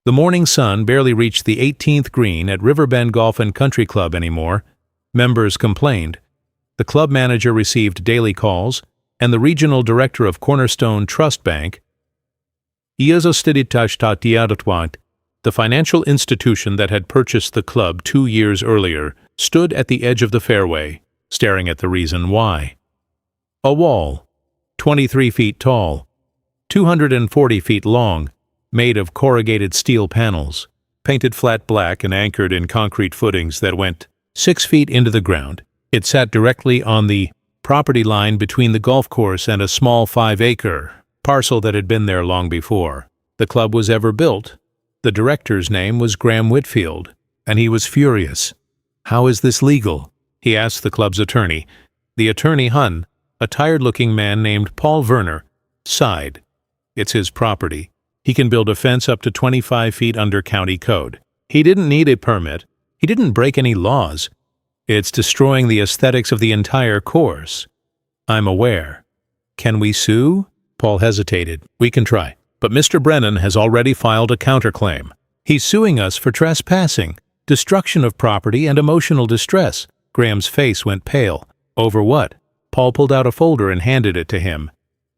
The morning sun barely reached the 18th green at Riverbend Golf and Country Club anymore. Members complained. The club manager received daily calls, and the regional director of Cornerstone Trust Bank, the financial institution that had purchased the club 2 years earlier, stood at the edge of the fairway, staring at the reason why. A wall, 23 feet tall, 240 feet long, made of corrugated steel panels, painted flat black and anchored in concrete footings that went 6 feet into the ground. It sat directly on the property line between the golf course and a small 5-acre parcel that had been there long before the club was ever built. The director's name was Graham Whitfield, and he was furious. "How is this legal?" he asked the club's attorney. The attorney Hun, a tired-looking man named Paul Werner, sighed. "It's his property. He can build a fence up to 25 feet under county code. He didn't need a permit. He didn't break any laws. It's destroying the aesthetics of the entire course." "I'm aware. Can we sue?" Paul hesitated. "We can try. But Mr. Brennan has already filed a counterclaim. He's suing us for trespassing, destruction of property, and emotional distress." Graham's face went pale. "Over what?" Paul pulled out a folder and handed it to him.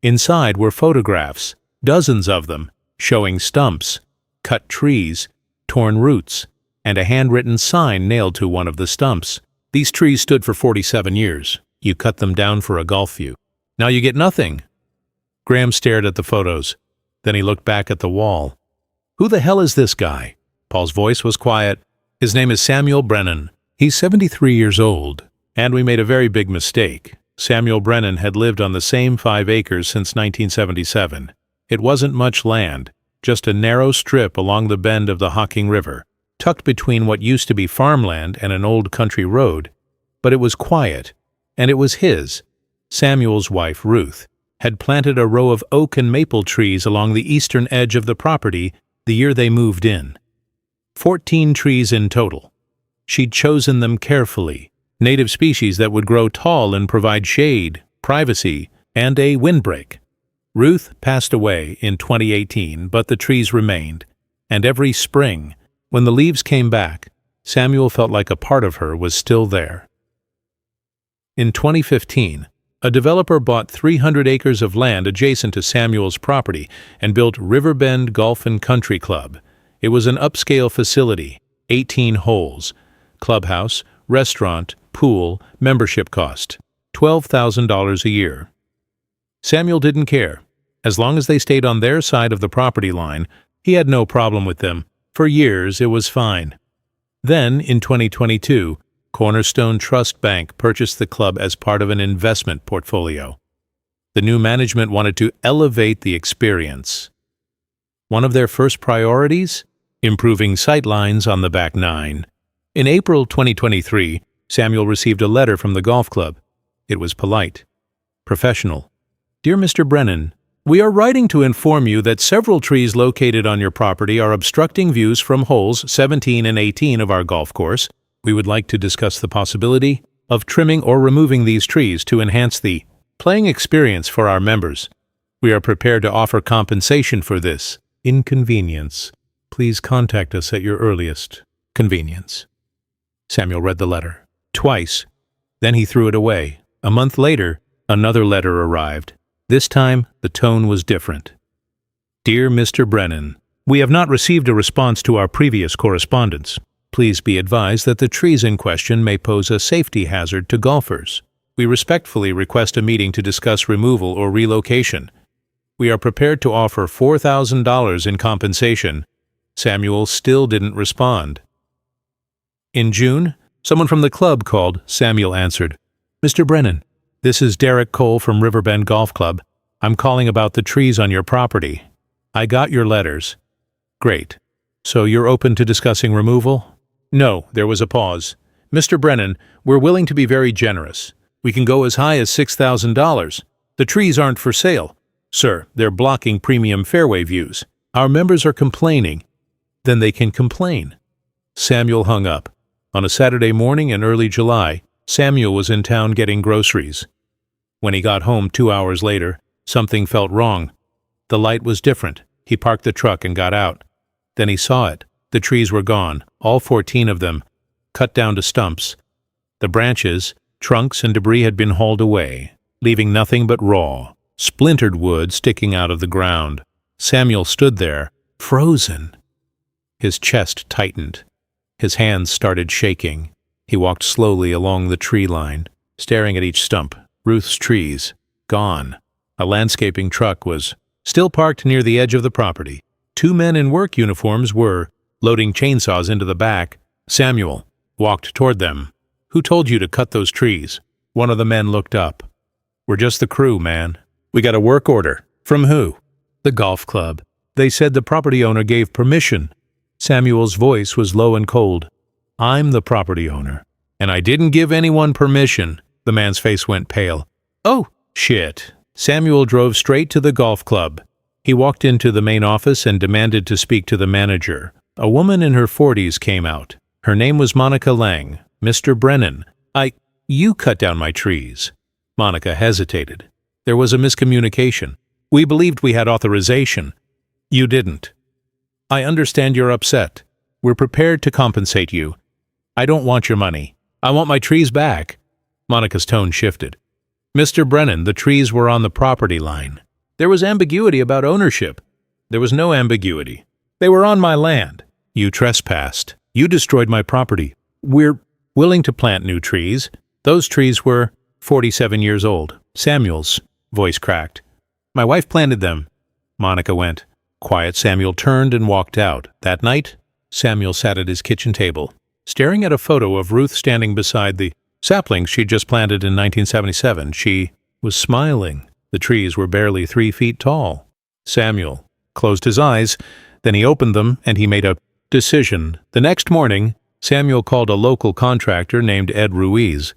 Inside were photographs, dozens of them, showing stumps, cut trees, torn roots, and a handwritten sign nailed to one of the stumps. "These trees stood for 47 years. You cut them down for a golf view. Now you get nothing." Graham stared at the photos. Then he looked back at the wall. "Who the hell is this guy?" Paul's voice was quiet. "His name is Samuel Brennan. He's 73 years old. And we made a very big mistake. Samuel Brennan had lived on the same 5 acres since 1977. It wasn't much land, just a narrow strip along the bend of the Hocking River, tucked between what used to be farmland and an old country road. But it was quiet, and it was his. Samuel's wife, Ruth, had planted a row of oak and maple trees along the eastern edge of the property the year they moved in. 14 trees in total. She'd chosen them carefully, native species that would grow tall and provide shade, privacy, and a windbreak. Ruth passed away in 2018, but the trees remained, and every spring, when the leaves came back, Samuel felt like a part of her was still there. In 2015, a developer bought 300 acres of land adjacent to Samuel's property and built Riverbend Golf and Country Club. It was an upscale facility, 18 holes, clubhouse, restaurant, pool, membership cost, $12,000 a year. Samuel didn't care. As long as they stayed on their side of the property line, he had no problem with them. For years, it was fine. Then, in 2022, Cornerstone Trust Bank purchased the club as part of an investment portfolio. The new management wanted to elevate the experience. One of their first priorities? Improving sightlines on the back nine. In April 2023, Samuel received a letter from the golf club. It was polite, professional. "Dear Mr. Brennan, we are writing to inform you that several trees located on your property are obstructing views from holes 17 and 18 of our golf course. We would like to discuss the possibility of trimming or removing these trees to enhance the playing experience for our members. We are prepared to offer compensation for this inconvenience. Please contact us at your earliest convenience." Samuel read the letter twice. Then he threw it away. A month later, another letter arrived. This time, the tone was different. "Dear Mr. Brennan, we have not received a response to our previous correspondence. Please be advised that the trees in question may pose a safety hazard to golfers. We respectfully request a meeting to discuss removal or relocation. We are prepared to offer $4,000 in compensation." Samuel still didn't respond. In June, someone from the club called. Samuel answered. "Mr. Brennan, this is Derek Cole from Riverbend Golf Club. I'm calling about the trees on your property. I got your letters." "Great. So you're open to discussing removal?" "No," there was a pause. "Mr. Brennan, we're willing to be very generous. We can go as high as $6,000. The trees aren't for sale. Sir, they're blocking premium fairway views. Our members are complaining." "Then they can complain." Samuel hung up. On a Saturday morning in early July, Samuel was in town getting groceries. When he got home 2 hours later, something felt wrong. The light was different. He parked the truck and got out. Then he saw it. The trees were gone, all 14 of them, cut down to stumps. The branches, trunks, and debris had been hauled away, leaving nothing but raw, splintered wood sticking out of the ground. Samuel stood there, frozen. His chest tightened. His hands started shaking. He walked slowly along the tree line, staring at each stump. Ruth's trees, gone. A landscaping truck was still parked near the edge of the property. 2 men in work uniforms were loading chainsaws into the back. Samuel walked toward them. "Who told you to cut those trees?" One of the men looked up. "We're just the crew, man. We got a work order." "From who?" "The golf club. They said the property owner gave permission." Samuel's voice was low and cold. "I'm the property owner, and I didn't give anyone permission." The man's face went pale. "Oh, shit." Samuel drove straight to the golf club. He walked into the main office and demanded to speak to the manager. A woman in her 40s came out. Her name was Monica Lang. "Mr. Brennan, you cut down my trees." Monica hesitated. "There was a miscommunication. We believed we had authorization." "You didn't." "I understand you're upset. We're prepared to compensate you. I don't want your money. I want my trees back." Monica's tone shifted. "Mr. Brennan, the trees were on the property line. There was ambiguity about ownership." "There was no ambiguity. They were on my land." "You trespassed. You destroyed my property. We're willing to plant new trees." Those trees were 47 years old. Samuel's voice cracked. "My wife planted them." Monica went quiet. Samuel turned and walked out. That night, Samuel sat at his kitchen table, staring at a photo of Ruth standing beside the saplings she'd just planted in 1977. She was smiling. The trees were barely 3 feet tall. Samuel closed his eyes, then he opened them, and he made a decision. The next morning, Samuel called a local contractor named Ed Ruiz.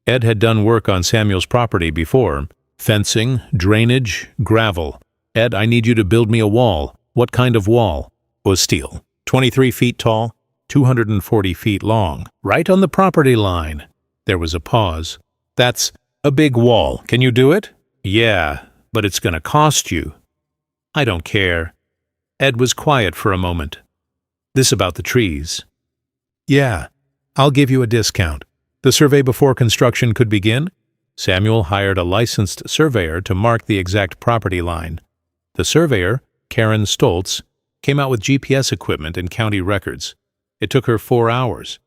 Ed had done work on Samuel's property before: fencing, drainage, gravel. "Ed, I need you to build me a wall." "What kind of wall?" "Was steel. 23 feet tall, 240 feet long. Right on the property line." There was a pause. "That's a big wall. Can you do it?" "Yeah, but it's going to cost you." "I don't care." Ed was quiet for a moment. "This about the trees?" "Yeah, I'll give you a discount. The survey before construction could begin?" Samuel hired a licensed surveyor to mark the exact property line. The surveyor, Karen Stoltz, came out with GPS equipment and county records. It took her 4 hours.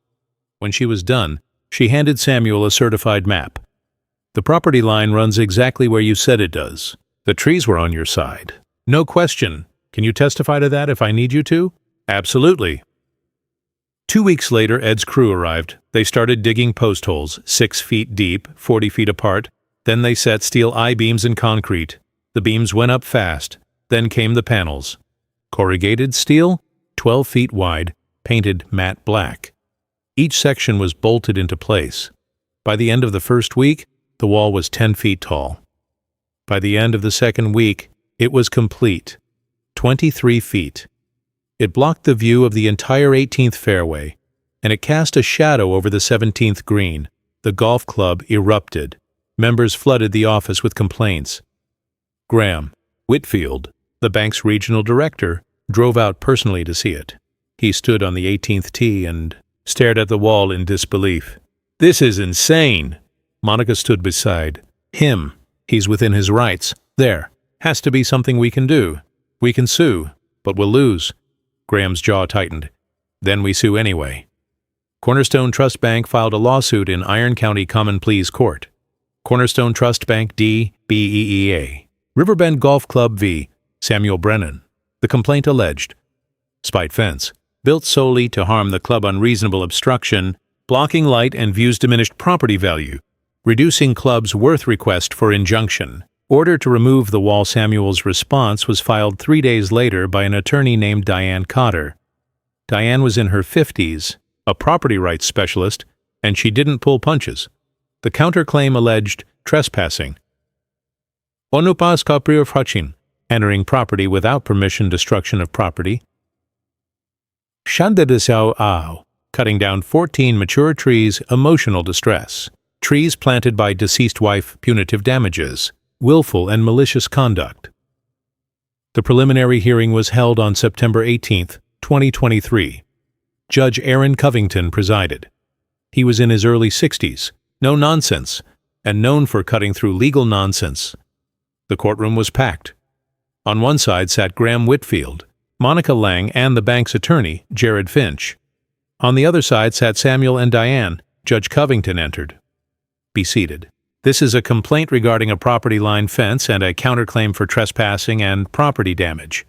When she was done, she handed Samuel a certified map. "The property line runs exactly where you said it does. The trees were on your side. No question. Can you testify to that if I need you to?" "Absolutely." 2 weeks later, Ed's crew arrived. They started digging post holes, 6 feet deep, 40 feet apart. Then they set steel I-beams in concrete. The beams went up fast. Then came the panels. Corrugated steel, 12 feet wide, painted matte black. Each section was bolted into place. By the end of the first week, the wall was 10 feet tall. By the end of the second week, it was complete, 23 feet. It blocked the view of the entire 18th fairway, and it cast a shadow over the 17th green. The golf club erupted. Members flooded the office with complaints. Graham Whitfield, the bank's regional director, drove out personally to see it. He stood on the 18th tee and stared at the wall in disbelief. "This is insane." Monica stood beside him. "He's within his rights. There has to be something we can do. We can sue, but we'll lose." Graham's jaw tightened. "Then we sue anyway." Cornerstone Trust Bank filed a lawsuit in Iron County Common Pleas Court. Cornerstone Trust Bank D.B.E.E.A. Riverbend Golf Club v. Samuel Brennan. The complaint alleged: spite fence, built solely to harm the club. Unreasonable obstruction, blocking light and views. Diminished property value, reducing club's worth. Request for injunction. Order to remove the wall. Samuel's response was filed 3 days later by an attorney named Diane Cotter. Diane was in her 50s, a property rights specialist, and she didn't pull punches. The counterclaim alleged trespassing. Onupas kaprir frachin, entering property without permission. Destruction of property. Shandadisau au, cutting down 14 mature trees. Emotional distress. Trees planted by deceased wife. Punitive damages. Willful and malicious conduct. The preliminary hearing was held on September 18, 2023. Judge Aaron Covington presided. He was in his early 60s, no nonsense, and known for cutting through legal nonsense. The courtroom was packed. On one side sat Graham Whitfield, Monica Lang, and the bank's attorney, Jared Finch. On the other side sat Samuel and Diane. Judge Covington entered. Be seated. This is a complaint regarding a property line fence and a counterclaim for trespassing and property damage.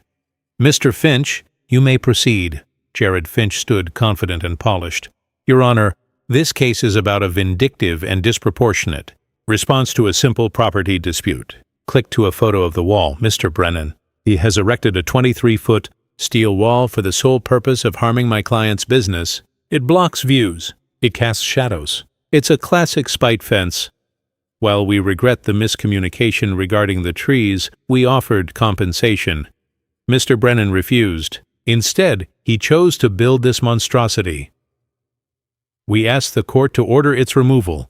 Mr. Finch, you may proceed. Jared Finch stood confident and polished. Your Honor, this case is about a vindictive and disproportionate response to a simple property dispute. Click to a photo of the wall, Mr. Brennan. He has erected a 23-foot steel wall for the sole purpose of harming my client's business. It blocks views. It casts shadows. It's a classic spite fence. While we regret the miscommunication regarding the trees, we offered compensation. Mr. Brennan refused. Instead, he chose to build this monstrosity. We asked the court to order its removal.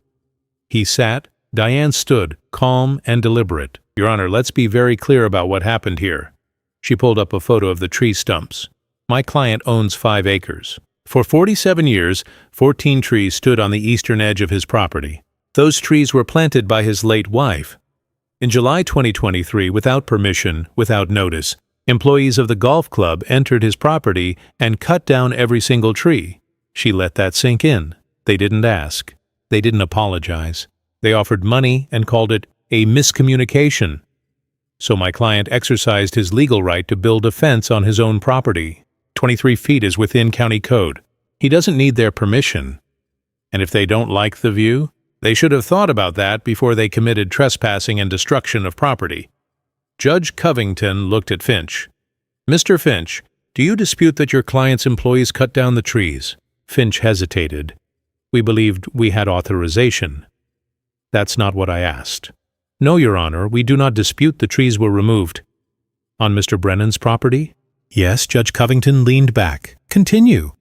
He sat. Diane stood, calm and deliberate. Your Honor, let's be very clear about what happened here. She pulled up a photo of the tree stumps. My client owns 5 acres. For 47 years, 14 trees stood on the eastern edge of his property. Those trees were planted by his late wife. In July 2023, without permission, without notice, employees of the golf club entered his property and cut down every single tree. She let that sink in. They didn't ask. They didn't apologize. They offered money and called it a miscommunication. So my client exercised his legal right to build a fence on his own property. 23 feet is within county code. He doesn't need their permission. And if they don't like the view, they should have thought about that before they committed trespassing and destruction of property. Judge Covington looked at Finch. Mr. Finch, do you dispute that your client's employees cut down the trees? Finch hesitated. We believed we had authorization. That's not what I asked. No, Your Honor, we do not dispute the trees were removed. On Mr. Brennan's property? Yes, Judge Covington leaned back. Continue.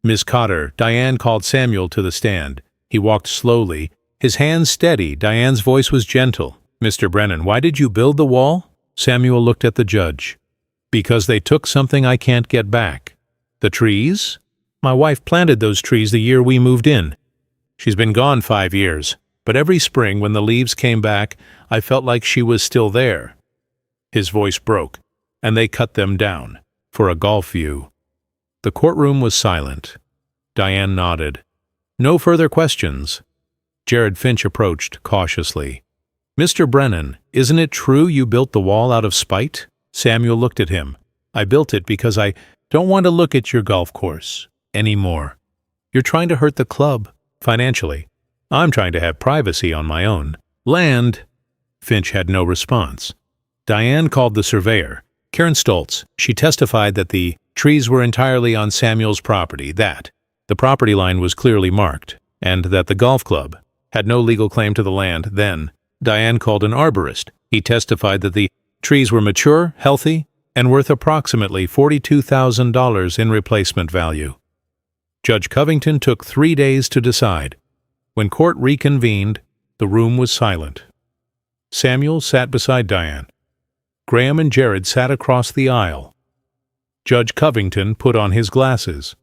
Miss Cotter, Diane called Samuel to the stand. He walked slowly, his hands steady. Diane's voice was gentle. Mr. Brennan, why did you build the wall? Samuel looked at the judge. Because they took something I can't get back. The trees? My wife planted those trees the year we moved in. She's been gone 5 years. But every spring when the leaves came back, I felt like she was still there. His voice broke, and they cut them down, for a golf view. The courtroom was silent. Diane nodded. No further questions. Jared Finch approached cautiously. Mr. Brennan, isn't it true you built the wall out of spite? Samuel looked at him. I built it because I don't want to look at your golf course anymore. You're trying to hurt the club, financially. I'm trying to have privacy on my own land. Finch had no response. Diane called the surveyor, Karen Stoltz. She testified that the trees were entirely on Samuel's property, that the property line was clearly marked, and that the golf club had no legal claim to the land then. Diane called an arborist. He testified that the trees were mature, healthy, and worth approximately $42,000 in replacement value. Judge Covington took 3 days to decide. When court reconvened, the room was silent. Samuel sat beside Diane. Graham and Jared sat across the aisle. Judge Covington put on his glasses.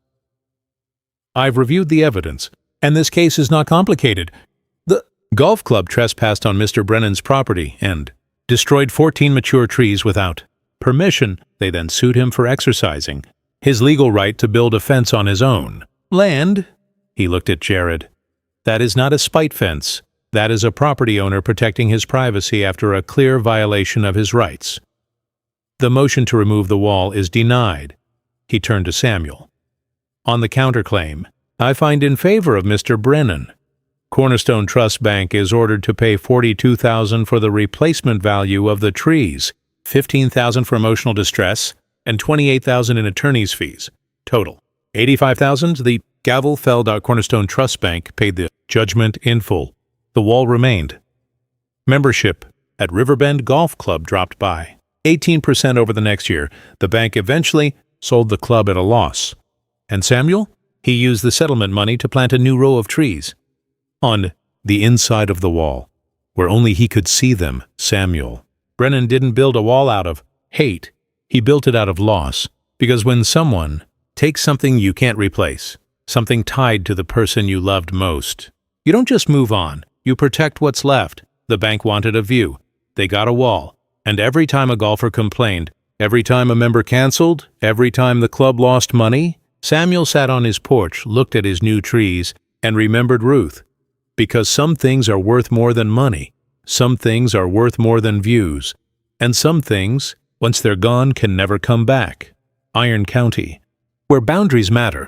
I've reviewed the evidence, and this case is not complicated. The golf club trespassed on Mr. Brennan's property and destroyed 14 mature trees without permission. They then sued him for exercising his legal right to build a fence on his own land. He looked at Jared. That is not a spite fence. That is a property owner protecting his privacy after a clear violation of his rights. The motion to remove the wall is denied. He turned to Samuel. On the counterclaim, I find in favor of Mr. Brennan. Cornerstone Trust Bank is ordered to pay $42,000 for the replacement value of the trees, $15,000 for emotional distress, and $28,000 in attorney's fees. Total $85,000. The gavel fell. Cornerstone Trust Bank paid the judgment in full. The wall remained. Membership at Riverbend Golf Club dropped by 18% over the next year. The bank eventually sold the club at a loss. And Samuel? He used the settlement money to plant a new row of trees on the inside of the wall, where only he could see them. Samuel. Brennan didn't build a wall out of hate. He built it out of loss, because when someone Take something you can't replace, something tied to the person you loved most. You don't just move on, you protect what's left. The bank wanted a view. They got a wall. And every time a golfer complained, every time a member canceled, every time the club lost money, Samuel sat on his porch, looked at his new trees, and remembered Ruth. Because some things are worth more than money, some things are worth more than views, and some things, once they're gone, can never come back. Iron County, where boundaries matter.